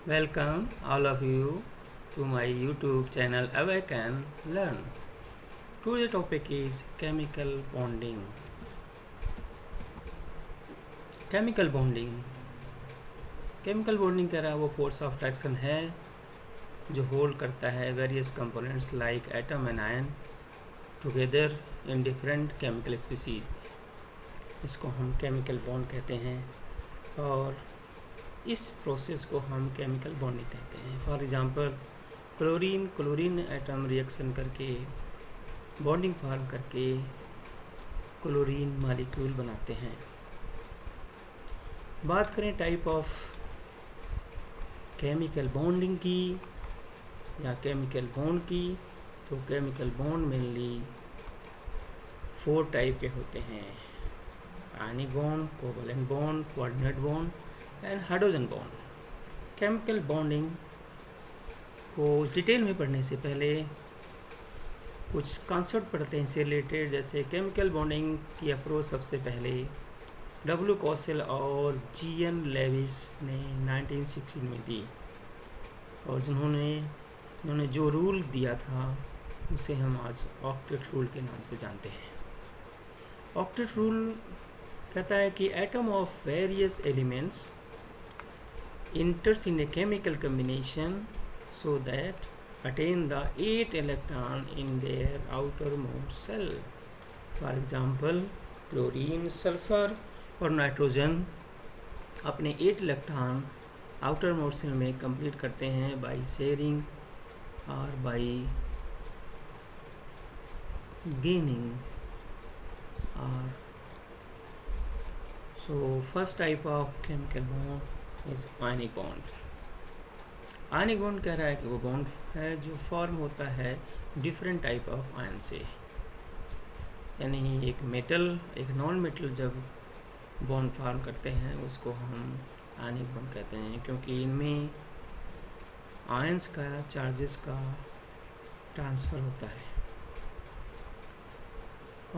Welcome all of you to my YouTube channel Awake and Learn. Today's topic is chemical bonding. Chemical bonding कह रहा है वो force of attraction है जो hold करता है various components like atom and ion together in different chemical species. इसको हम केमिकल बॉन्ड कहते हैं और इस प्रोसेस को हम केमिकल बॉन्डिंग कहते हैं. For example chlorine atom reaction करके बॉन्डिंग फॉर्म करके क्लोरीन मॉलिक्यूल बनाते हैं. बात करें टाइप ऑफ केमिकल बॉन्डिंग की या केमिकल बॉन्ड की, तो केमिकल बॉन्ड मेनली 4 टाइप के होते हैं: ionic bond, covalent bond, coordinate bond and hydrogen bond. Chemical bonding को डिटेल में पढ़ने से पहले कुछ कॉन्सेप्ट पढ़ते हैं इससे रिलेटेड. जैसे केमिकल बॉन्डिंग की अप्रोच सबसे पहले W. कौशल और G. N. लेविस ने 1916 में दी और जिन्होंने जो रूल दिया था उसे हम आज ऑक्टेट रूल के नाम से जानते हैं. ऑक्टेट रूल कहता है कि atom of various elements enters in a chemical combination so that attain the 8 electron in their outermost cell. For example, chlorine, sulphur और नाइट्रोजन अपने 8 इलेक्ट्रॉन आउटर मोस्ट सेल में कंप्लीट करते हैं बाय शेयरिंग और bye gaining. और so first type of chemical bond is ionic bond. Ionic bond कह रहा है कि वो बॉन्ड है जो फॉर्म होता है डिफरेंट टाइप ऑफ आयन से. यानी एक मेटल एक नॉन मेटल जब बॉन्ड फॉर्म करते हैं उसको हम आयनिक बॉन्ड कहते हैं, क्योंकि इनमें आयंस का चार्जेस का ट्रांसफ़र होता है.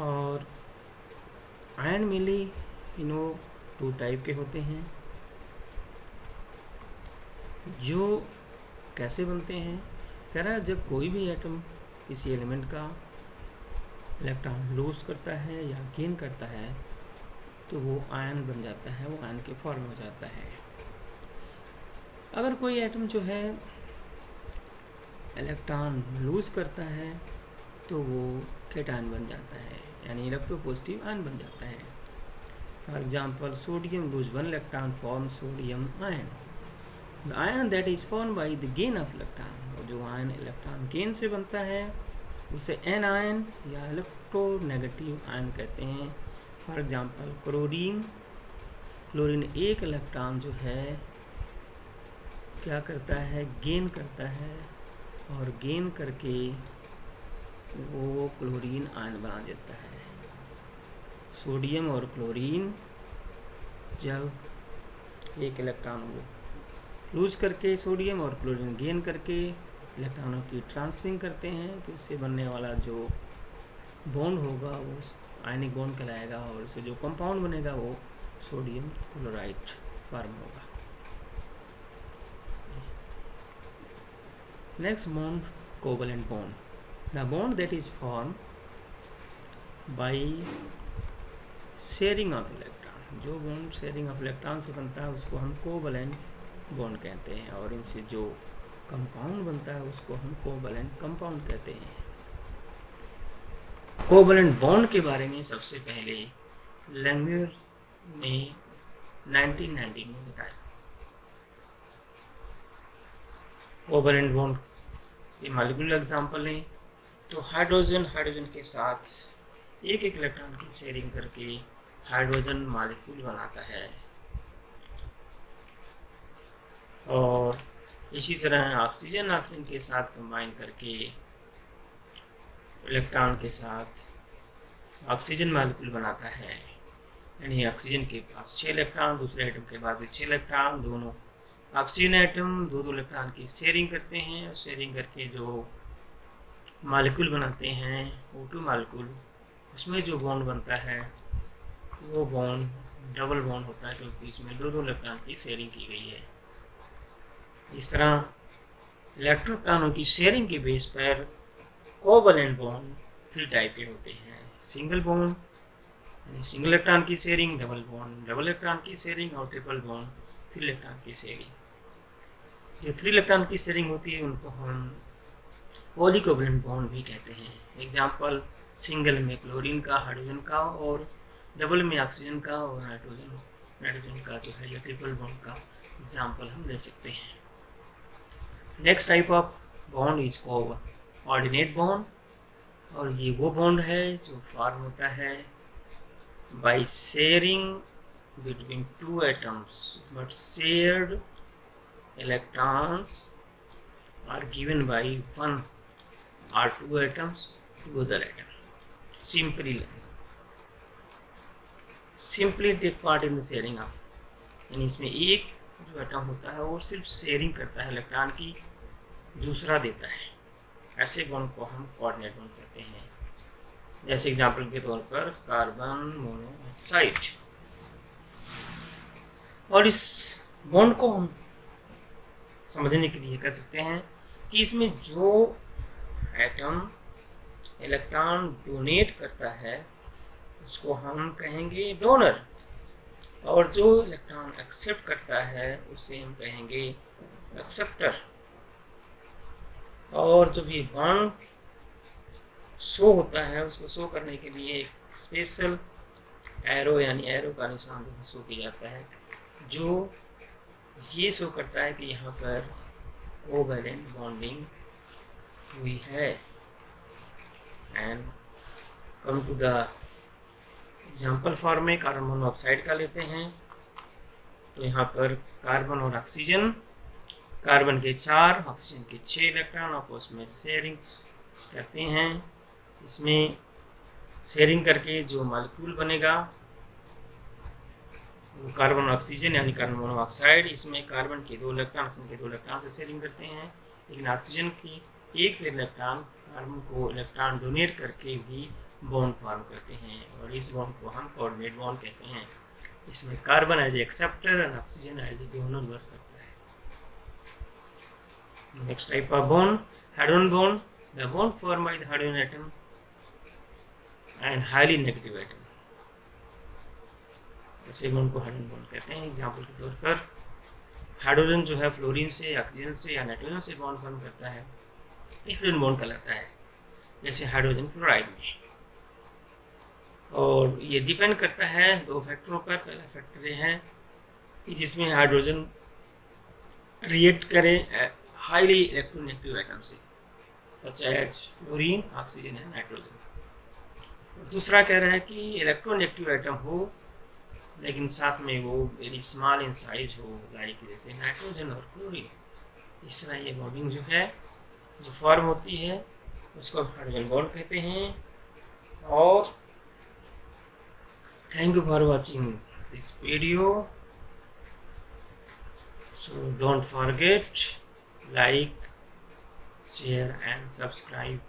और आयन मिली इनो 2 टाइप के होते हैं जो कैसे बनते हैं. कह रहा है जब कोई भी एटम किसी एलिमेंट का इलेक्ट्रॉन लूज करता है या गेन करता है तो वो आयन बन जाता है, वो आयन के फॉर्म में हो जाता है. अगर कोई एटम जो है इलेक्ट्रॉन लूज करता है तो वो केटायन बन जाता है, यानी इलेक्ट्रोपॉजिटिव आयन बन जाता है. For example sodium lose 1 electron form sodium ion. The ion that is form by the gain of electron, और जो आयन इलेक्ट्रॉन गेन से बनता है उसे एन आयन या इलेक्ट्रोनेगेटिव आयन कहते हैं. फॉर एग्जांपल क्लोरीन 1 इलेक्ट्रॉन जो है क्या करता है, गेन करता है और गेन करके वो क्लोरीन आयन बना देता है. सोडियम और क्लोरीन जब एक इलेक्ट्रॉन वो लूज करके सोडियम और क्लोरीन गेन करके इलेक्ट्रॉनों की ट्रांसफरिंग करते हैं तो इससे बनने वाला जो बॉन्ड होगा वो आयनिक बॉन्ड कहलाएगा और इससे जो कंपाउंड बनेगा वो सोडियम क्लोराइड फॉर्म होगा. Next bond covalent bond. The bond that is form by sharing of electron. जो बॉन्ड शेयरिंग ऑफ इलेक्ट्रॉन से बनता है उसको हम कोवलेंट बॉन्ड कहते हैं और इनसे जो कंपाउंड बनता है उसको हम कोवलेंट कंपाउंड कहते हैं. कोवलेंट बॉन्ड के बारे में सबसे पहले लैंगमुर ने 1990 में बताया. कोवलेंट बॉन्ड के मॉलिक्यूलर एग्जांपल लें तो हाइड्रोजन के साथ एक इलेक्ट्रॉन की शेयरिंग करके हाइड्रोजन मॉलिक्यूल बनाता है. और इसी तरह ऑक्सीजन के साथ कंबाइन करके इलेक्ट्रॉन के साथ ऑक्सीजन मॉलिक्यूल बनाता है. यानी ऑक्सीजन के पास 6 इलेक्ट्रॉन, दूसरे एटम के पास भी 6 इलेक्ट्रॉन, दोनों ऑक्सीजन एटम 2 इलेक्ट्रॉन की शेयरिंग करते हैं और शेयरिंग करके जो मॉलिक्यूल बनाते हैं O2 मॉलिक्यूल, उसमें जो बॉन्ड बनता है वो बॉन्ड डबल बॉन्ड होता है क्योंकि इसमें दो दो इलेक्ट्रॉन की शेयरिंग की गई है। इस तरह इलेक्ट्रॉनों की शेयरिंग के बेस पर कोवैलेंट बॉन्ड 3 टाइप के होते हैं। सिंगल बॉन्ड यानी सिंगल इलेक्ट्रॉन की sharing, double bond double electron की शेयरिंग और ट्रिपल बॉन्ड 3 इलेक्ट्रॉन की शेयरिंग। जो 3 इलेक्ट्रॉन की शेयरिंग होती है उनको हम पॉलीकोवैलेंट बॉन्ड भी कहते हैं। एग्जाम्पल सिंगल में क्लोरीन का, हाइड्रोजन का, और डबल में ऑक्सीजन का और नाइट्रोजन का जो है, या ट्रिपल बॉन्ड का एग्जाम्पल हम ले सकते हैं। Next type of bond is coordinate bond, और ये वो बॉन्ड है जो फॉर्म होता है by sharing between 2 atoms but shared electrons are given by 1 or 2 atoms to other atom. Simply take part in the sharing of, यानी इसमें एक जो एटम होता है वो सिर्फ शेयरिंग करता है इलेक्ट्रॉन की, दूसरा देता है। ऐसे बॉन्ड को हम कोऑर्डिनेट बॉन्ड कहते हैं। जैसे एग्जांपल के तौर पर कार्बन मोनोऑक्साइड। और इस बॉन्ड को हम समझने के लिए कह सकते हैं कि इसमें जो एटम इलेक्ट्रॉन डोनेट करता है उसको हम कहेंगे डोनर, और जो इलेक्ट्रॉन एक्सेप्ट करता है उसे हम कहेंगे एक्सेप्टर। और जब ये बॉन्ड शो होता है उसको शो करने के लिए एक स्पेशल एरो यानी एरो का निशान शो किया जाता है, जो ये शो करता है कि यहाँ पर कोवैलेंट बॉन्डिंग हुई है। And come to the example form में कार्बन मोनोऑक्साइड का लेते हैं। तो यहाँ पर कार्बन और ऑक्सीजन, कार्बन के 4, ऑक्सीजन के 6 इलेक्ट्रॉन आपस में शेयरिंग करते हैं। इसमें शेयरिंग करके जो मॉलिक्यूल बनेगा वो कार्बन ऑक्सीजन यानी कार्बन मोनोऑक्साइड। इसमें कार्बन के 2 इलेक्ट्रॉन ऑक्सीजन के 2 इलेक्ट्रॉन से शेयरिंग करते हैं, लेकिन ऑक्सीजन की एक इलेक्ट्रॉन कार्बन को इलेक्ट्रॉन डोनेट करके भी बॉन्ड फॉर्म करते हैं, और इस बॉन्ड को हम कोऑर्डिनेट बॉन्ड कहते हैं। इसमें कार्बन एज एक्सेप्टर और oxygen as a donor work करता है। Next type of bond hydrogen bond, the bond form by the hydrogen atom and highly negative atom. ऐसे बॉन्ड को हाइड्रोजन बॉन्ड कहते हैं। एग्जाम्पल के तौर पर हाइड्रोजन जो है फ्लोरीन से, ऑक्सीजन से या नाइट्रोजन से बॉन्ड फॉर्म करता है, हाइड्रोजन बॉन्ड कहलाता है, जैसे हाइड्रोजन फ्लोराइड में। और ये डिपेंड करता है 2 फैक्टरों पर। पहला फैक्टर ये है कि जिसमें हाइड्रोजन रिएक्ट करे हाईली इलेक्ट्रोनेगेटिव एटम से, such as fluorine, oxygen and nitrogen. दूसरा कह रहा है कि इलेक्ट्रोनेगेटिव एटम हो लेकिन साथ में वो वेरी स्मॉल इन साइज हो, लाइक जैसे नाइट्रोजन और क्लोरीन। इस तरह ये बॉन्डिंग जो है जो फॉर्म होती है उसको हाइड्रोजन बॉन्ड कहते हैं। और thank you for watching this video. So don't forget like, share and subscribe